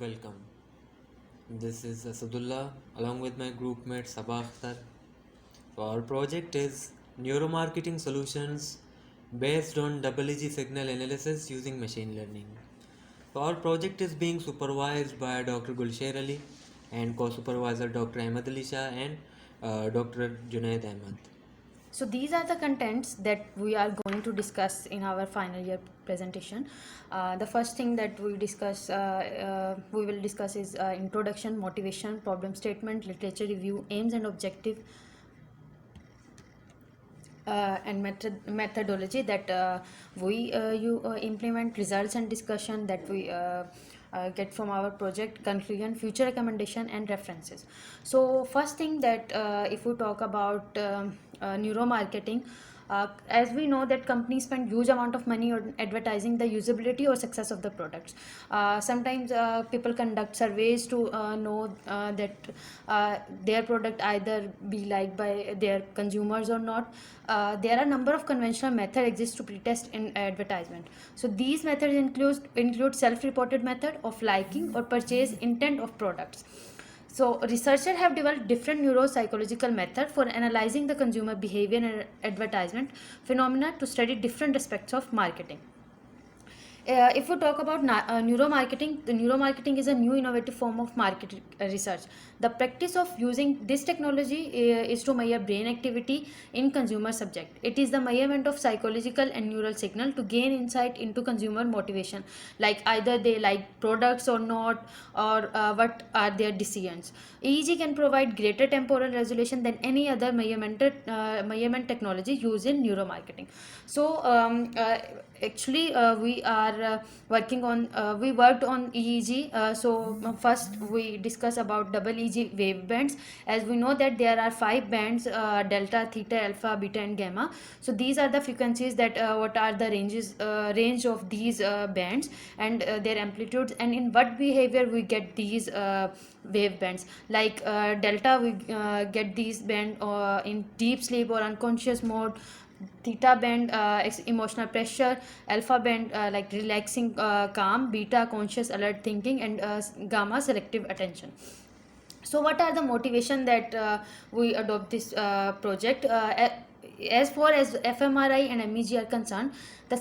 welcome. This is Asadullah along with my group mate Sabah Akhtar. So our project is neuromarketing solutions based on EEG signal analysis using machine learning. So our project is being supervised by Dr. Gulsher Ali and co-supervisor Dr. Ahmed Ali Shah and Dr. Junaid Ahmed. So these are the contents that we are going to discuss in our final year presentation. The first thing that we will discuss is introduction, motivation, problem statement, literature review, aims and objective, and methodology that we you implement, results and discussion that we get from our project, conclusion, future recommendation and references. So first thing that if we talk about neuromarketing, as we know that companies spend huge amount of money on advertising the usability or success of the products. Sometimes people conduct surveys to know that their product either be liked by their consumers or not. There are a number of conventional methods exist to pretest in advertisement. So these methods include self-reported method of liking or purchase intent of products. So researchers have developed different neuropsychological methods for analyzing the consumer behavior and advertisement phenomena to study different aspects of marketing. If we talk about neuromarketing, the neuromarketing is a new innovative form of market research. The practice of using this technology is to measure brain activity in consumer subject. It is the measurement of psychological and neural signal to gain insight into consumer motivation, like either they like products or not, or what are their decisions. EEG can provide greater temporal resolution than any other measurement technology used in neuromarketing. So actually we are we worked on EEG. First we discuss about double EEG wave bands. As we know that there are 5 bands, delta, theta, alpha, beta and gamma. So these are the frequencies that what are the range of these bands and their amplitudes, and in what behavior we get these wave bands. Like delta, we get these band in deep sleep or unconscious mode. Theta band, emotional pressure. Alpha band, like relaxing, calm. Beta, conscious alert thinking. And gamma, selective attention. So what are the motivation that we adopt this project? As far as fMRI and MEG are concerned, the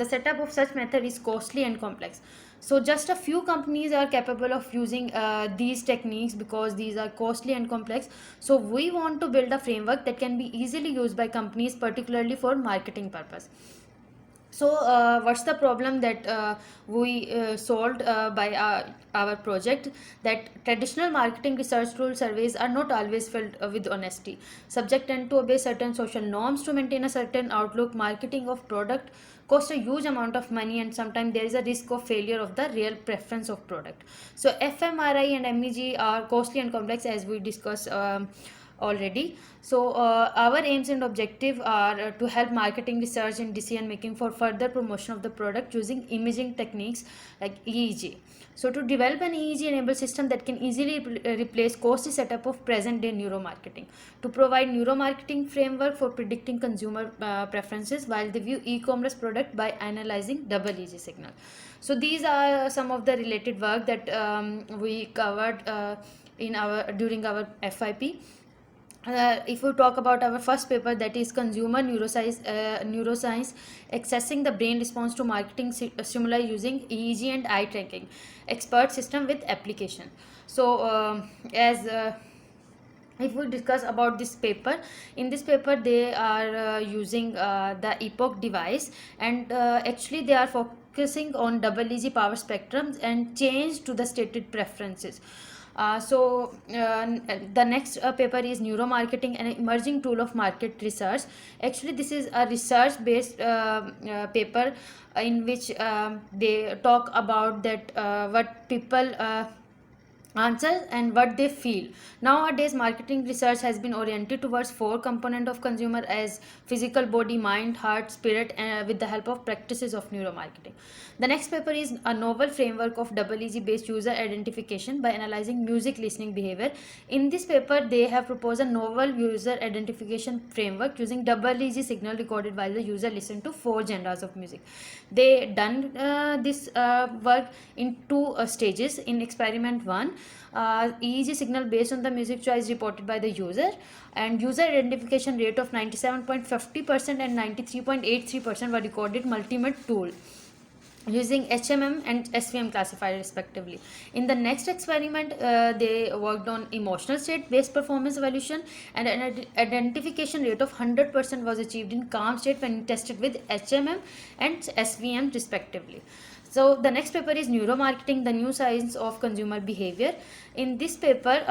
setup of such method is costly and complex. So just a few companies are capable of using these techniques because these are costly and complex. So we want to build a framework that can be easily used by companies, particularly for marketing purpose. So what's the problem that we solved by our project? That traditional marketing research tool surveys are not always filled with honesty. Subject tend to obey certain social norms to maintain a certain outlook. Marketing of product costs a huge amount of money, and sometimes there is a risk of failure of the real preference of product. So fMRI and MEG are costly and complex, as we discussed already. So our aims and objective are to help marketing research and decision making for further promotion of the product using imaging techniques like EEG. So to develop an EEG enabled system that can easily replace costly setup of present day neuromarketing, to provide neuromarketing framework for predicting consumer preferences while they view e-commerce product by analyzing double EEG signal. So these are some of the related work that we covered in our during our FIP. If we talk about our first paper, that is consumer neuroscience, accessing the brain response to marketing stimuli using EEG and eye tracking expert system with application. So as if we discuss about this paper, in this paper they are using the epoch device, and actually they are focusing on double EEG power spectrums and change to the stated preferences. The next paper is neuromarketing, an emerging tool of market research. Actually this is a research based paper in which they talk about that what people answers and what they feel. Nowadays marketing research has been oriented towards four components of consumer as physical, body, mind, heart, spirit, with the help of practices of neuromarketing. The next paper is a novel framework of EEG based user identification by analyzing music listening behavior. In this paper they have proposed a novel user identification framework using EEG signal recorded while the user listened to four genres of music. They done this work in two stages. In experiment 1, EEG signal based on the music choice reported by the user, and user identification rate of 97.50% and 93.83% were recorded multimate tool using HMM and SVM classifier respectively. In the next experiment, they worked on emotional state based performance evaluation, and an identification rate of 100% was achieved in calm state when tested with HMM and SVM respectively. So the next paper is neuromarketing, the new science of consumer behavior. In this paper,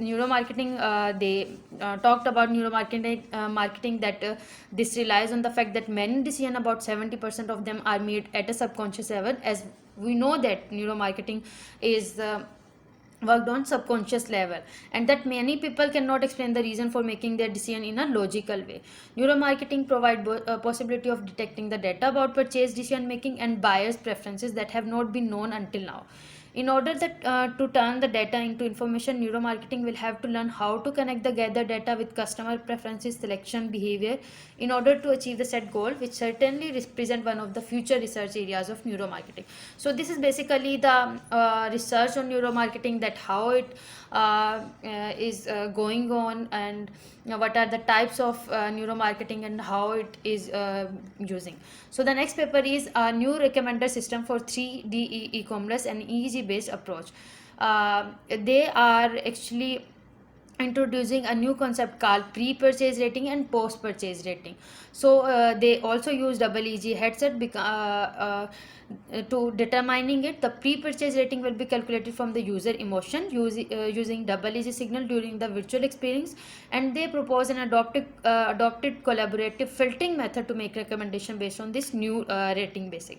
neuromarketing, they talked about neuromarketing, marketing that this relies on the fact that many decisions, about 70% of them, are made at a subconscious level. As we know that neuromarketing is worked on subconscious level, and that many people cannot explain the reason for making their decision in a logical way. Neuromarketing provide a possibility of detecting the data about purchase decision making and buyers preferences that have not been known until now. In order to turn the data into information, neuromarketing will have to learn how to connect the gathered data with customer preferences, selection, behavior in order to achieve the set goal, which certainly represent one of the future research areas of neuromarketing. So this is basically the research on neuromarketing, that how it is going on, and what are the types of neuromarketing and how it is using. So the next paper is a new recommender system for 3D e-commerce and EEG based approach. They are actually introducing a new concept called pre-purchase rating and post-purchase rating. So they also use EEG headset to determining it. The pre-purchase rating will be calculated from the user emotion using EEG signal during the virtual experience, and they propose an adopted collaborative filtering method to make recommendation based on this new rating basic.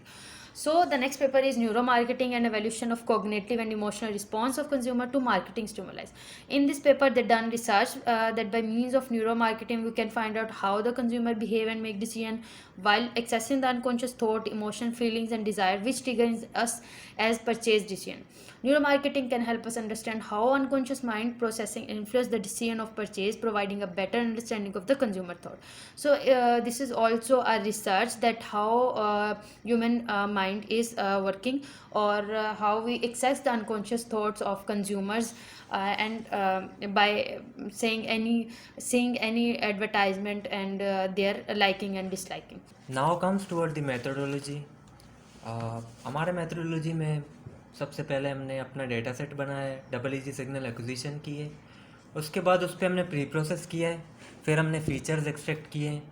So the next paper is neuromarketing and evaluation of cognitive and emotional response of consumer to marketing stimuli. In this paper, they done research that by means of neuromarketing, we can find out how the consumer behave and make decision while accessing the unconscious thought, emotion, feelings, and desire, which triggers us as purchase decision. Neuromarketing can help us understand how unconscious mind processing influence the decision of purchase, providing a better understanding of the consumer thought. So this is also a research that how human mind is working, or how we access the unconscious thoughts of consumers, and by seeing any advertisement and their liking and disliking. Now comes toward the methodology. हमारे methodology में सबसे पहले हमने अपना data set बनाया है, EEG signal acquisition की है, उसके बाद उस पर हमने प्री प्रोसेस किया है, फिर हमने फीचर्स एक्सट्रैक्ट किए हैं,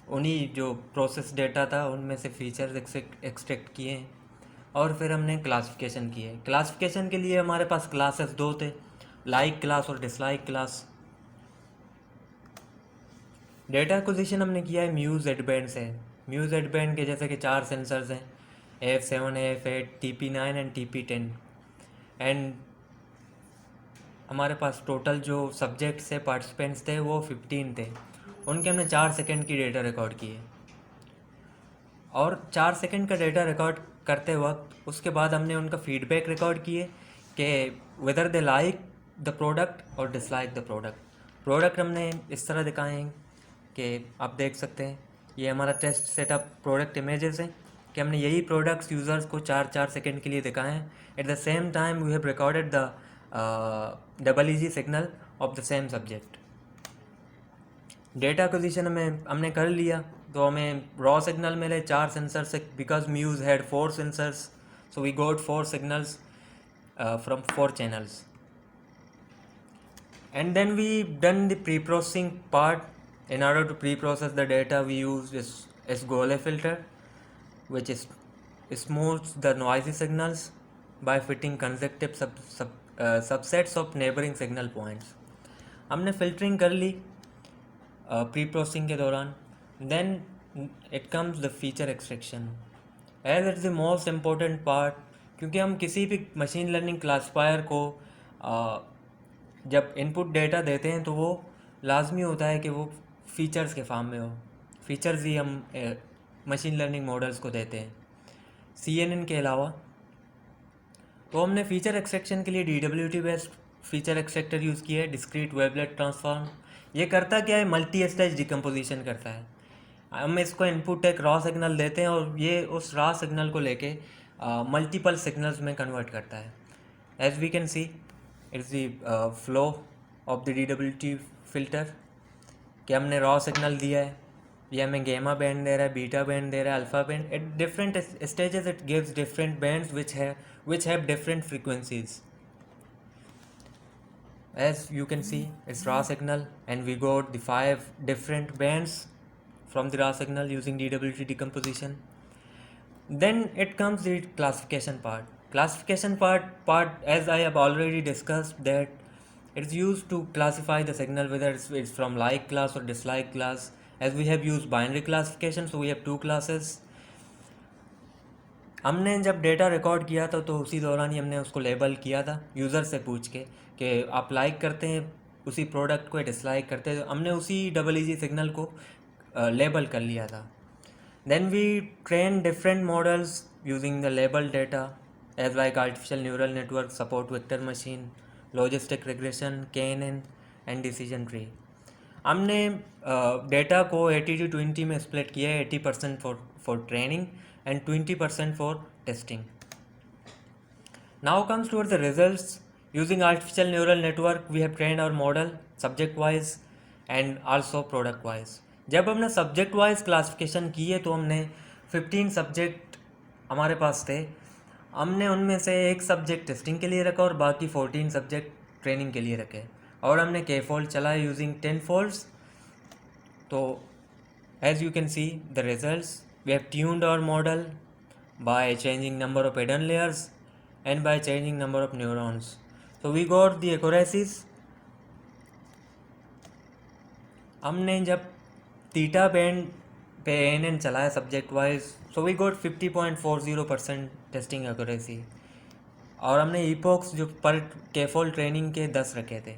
उन्हीं जो प्रोसेस डेटा था उनमें से फीचर्स एक्सट्रैक्ट किए हैं, और फिर हमने क्लासिफिकेशन की है. क्लासिफिकेशन के लिए हमारे पास क्लासेस दो थे, लाइक क्लास और डिसलाइक क्लास. डेटा एक्विजिशन हमने किया है म्यूज़ एडबैंड से. म्यूज़ एडबैंड के जैसे कि 4 सेंसर्स हैं, AF7, AF8, TP9 and TP10. And हमारे पास टोटल जो सब्जेक्ट्स थे, पार्टिसिपेंट्स थे, वो 15 थे. उनके हमने 4 सेकंड की डेटा रिकॉर्ड किए, और 4 सेकंड का डेटा रिकॉर्ड करते वक्त उसके बाद हमने उनका फीडबैक रिकॉर्ड किए कि whether they like the product और डिसलाइक द प्रोडक्ट. प्रोडक्ट हमने इस तरह दिखाए हैं कि आप देख सकते हैं, ये हमारा टेस्ट सेटअप प्रोडक्ट इमेजेस हैं कि हमने यही प्रोडक्ट्स यूज़र्स को 4 सेकंड के लिए दिखाए हैं. At the same time we have recorded the EEG signal of the same subject. Data acquisition में हमने कर लिया, तो हमें रॉ सिग्नल मिले 4 सेंसर से, because Muse had 4 sensors, so we got 4 signals from 4 channels. And then we done the pre-processing part. In order to pre-process the data, we use this Esgole filter, which is smooths the noisy signals by fitting consecutive subsets of neighboring signal points. हमने filtering कर ली pre-processing के दौरान. Then it comes the feature extraction, as it is the most important part, क्योंकि हम किसी भी machine learning classifier को जब इनपुट डेटा देते हैं तो वो लाजमी होता है कि वो फीचर्स के फॉर्म में हो। फीचर्स ही हम मशीन लर्निंग मॉडल्स को देते हैं। CNN के अलावा तो हमने फीचर एक्सट्रैक्शन के लिए DWT based feature extractor use किया है, डिस्क्रीट वेवलेट ट्रांसफॉर्म। ये करता क्या है, मल्टी स्टेज डिकम्पोजिशन करता है। हम इसको इनपुट एक रॉ सिग्नल देते हैं और ये उस रॉ सिग्नल को लेके मल्टीपल सिग्नल्स में कन्वर्ट करता है। As we can see it's the flow of the DWT filter कि हमने रॉ सिग्नल दिया है, ये हमें गेमा बैंड दे रहा है, बीटा बैंड दे रहा है, alpha band. At different stages it gives different bands which have different frequencies. As you can see, it's raw signal and we got the 5 different bands from the raw signal using DWT decomposition. Then it comes the classification part. As I have already discussed, that it's used to classify the signal whether it's from like class or dislike class. As we have used binary classification, so we have 2 classes. हमने जब data record किया था तो उसी दौरान ही हमने उसको label किया था यूज़र से पूछ के कि आप लाइक करते हैं उसी प्रोडक्ट को या डिसलाइक करते हैं। तो हमने उसी EEG सिग्नल को लेबल कर लिया था। Then we train different models using the label data as like artificial neural network, support vector machine, logistic regression, KNN and decision tree. हमने डेटा को 80-20 में स्प्लिट किया है, 80% for training and 20% for testing. Now comes towards the results. Using artificial neural network, we have trained our model subject wise and also product wise. जब हमने subject wise classification की है तो हमने 15 सब्जेक्ट हमारे पास थे। हमने उनमें से एक सब्जेक्ट टेस्टिंग के लिए रखा और बाकी 14 सब्जेक्ट ट्रेनिंग के लिए रखे और हमने K-fold चलाया यूजिंग 10 folds। तो as you can see the results, we have tuned our model by changing number of hidden layers and by changing number of neurons. So we got the accuracies. हमने जब theta band पे ANN चलाया subject wise, so we got 50.40% testing accuracy और हमने epochs जो पर K-fold training के 10 रखे थे।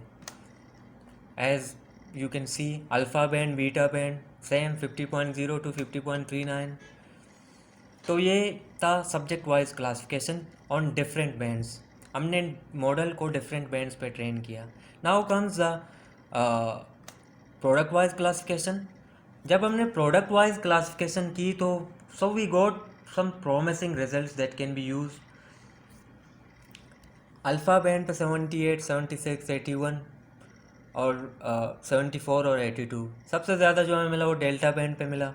As you can see alpha band, beta band same 50.0 to 50.39। तो ये था subject wise classification on different bands. हमने मॉडल को डिफरेंट बैंड्स पे ट्रेन किया। Now comes the product wise classification. जब हमने प्रोडक्ट वाइज क्लासिफिकेशन की तो so we got some promising results that can be use. Alpha band पे 78, 76, 81 और 74 और 82। सबसे ज़्यादा जो हमें मिला वो डेल्टा बैंड पे मिला।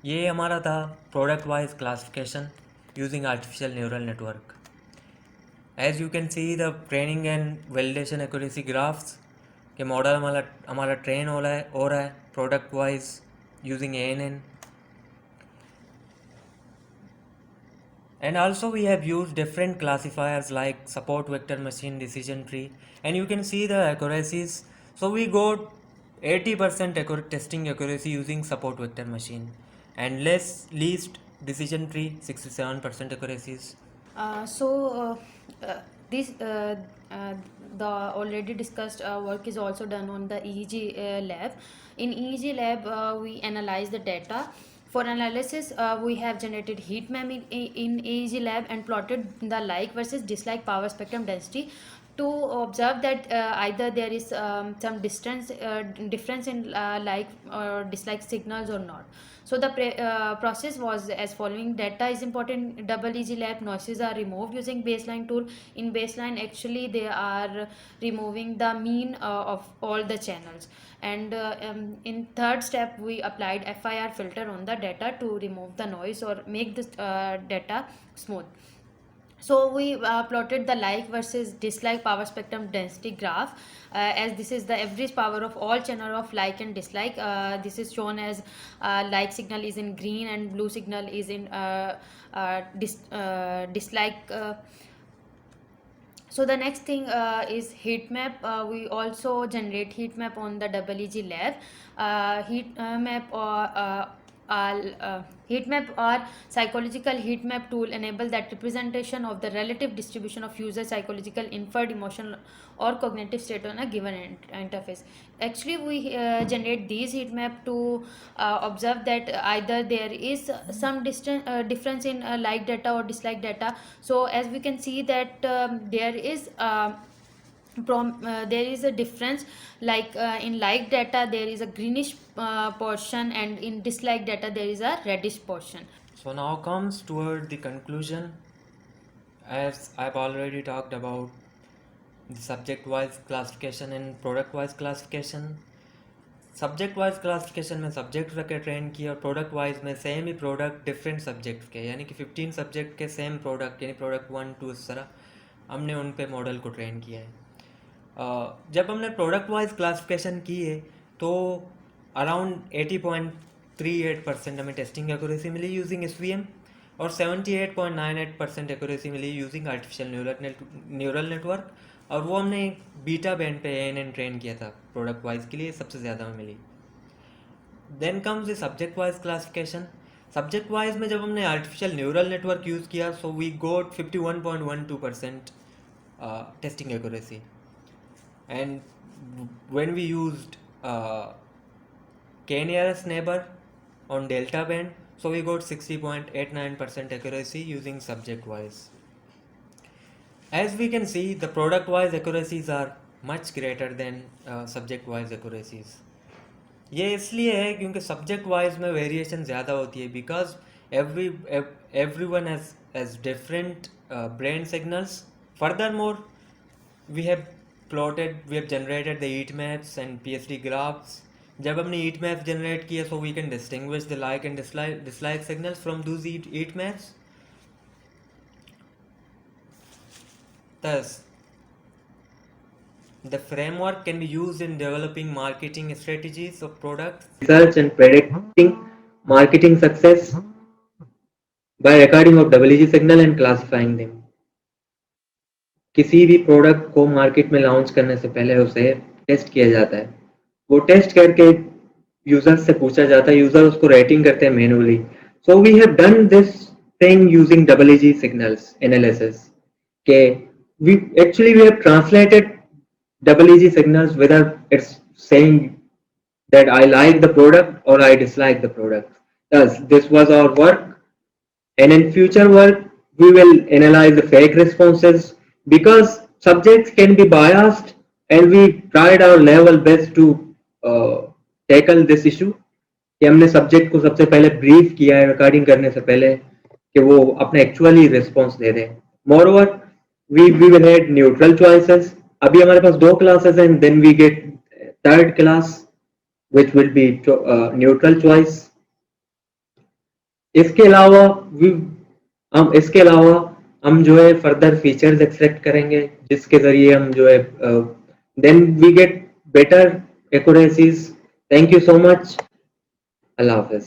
ये हमारा था product wise classification using artificial neural network. As you can see the training and validation accuracy graphs के मॉडल हमारा ट्रेन हो रहा है product wise using ANN। And also we have used different classifiers like support vector machine, decision tree, and you can see the accuracies. So we got 80% testing accuracy using support vector machine and least decision tree 67% accuracies. This the already discussed work is also done on the EEG lab. In EEG lab, we analyze the data. For analysis, we have generated heat map in EEG lab and plotted the like versus dislike power spectrum density to observe that either there is some difference in like or dislike signals or not. So the process was as following. Data is important. Double EEG lab noises are removed using baseline tool. In baseline, actually they are removing the mean of all the channels. And in third step, we applied FIR filter on the data to remove the noise or make this data smooth. So we plotted the like versus dislike power spectrum density graph, as this is the average power of all channel of like and dislike. This is shown as like signal is in green and blue signal is in dislike. So the next thing is heat map. We also generate heat map on the EEG lab. Heat map heat map or psychological heat map tool enable that representation of the relative distribution of user psychological inferred emotional or cognitive state on a given interface. Actually, we generate these heat map to observe that either there is some difference in like data or dislike data. So as we can see that there is there is a difference, like in like data there is a greenish portion, and in dislike data there is a reddish portion. So now comes toward the conclusion. As I've already talked about the subject-wise classification and product-wise classification. Subject wise classification में subject रख के train किया, और product wise में same ही product different subject के, यानी कि 15 subject के सेम प्रोडक्ट, यानी प्रोडक्ट 1 2 इस तरह हमने उन पे मॉडल को ट्रेन किया है। जब हमने प्रोडक्ट वाइज क्लासिफिकेशन की है तो अराउंड 80.38% हमें टेस्टिंग एक्यूरेसी मिली यूजिंग SVM, और 78.98% एक्यूरेसी मिली यूजिंग आर्टिफिशियल न्यूरल नेटवर्क, और वो हमने एक बीटा बैंड पे ANN ट्रेन किया था प्रोडक्ट वाइज के लिए, सबसे ज़्यादा हमें मिली। Then comes the subject wise classification. Subject wise में जब हमने आर्टिफिशियल न्यूरल नेटवर्क यूज़ किया, so we got 51.12% testing accuracy, and when we used k-nearest neighbor on delta band, so we got 60.89% accuracy using subject wise. As we can see, the product wise accuracies are much greater than subject wise accuracies. ये इसलिए है क्योंकि subject wise में variation ज़्यादा होती है, because everyone has different brain signals. Furthermore, we have generated the heat maps and PSD graphs. जब हमने heat maps generate किए, so we can distinguish the like and dislike signals from those heat maps. Thus, the framework can be used in developing marketing strategies of products, research and predicting marketing success by recording of WG signal and classifying them. किसी भी product को market में launch करने से पहले उसे test किया जाता है, वो टेस्ट करके यूजर से पूछा जाता है, यूजर उसको रेटिंग करते हैं manually. So we have done this thing using WG signals analysis के we have translated WG signals whether it's saying that I like the product or I dislike the product. Thus, this was our work, and in future work we will analyze the fake responses, because subjects can be biased, and we tried our level best to tackle this issue. कि हमने subject को सबसे पहले brief किया है recording करने से पहले कि वो अपने एक्चुअली रिस्पॉन्स दे दें. Moreover we will had neutral choices. अभी हमारे पास 2 classes हैं, then we get third class which will be neutral choice. इसके अलावा हम जो है फर्दर फीचर्स एक्सट्रैक्ट करेंगे, जिसके जरिए हम जो है then we get better accuracies. Thank you so much. अल्लाह हाफिज.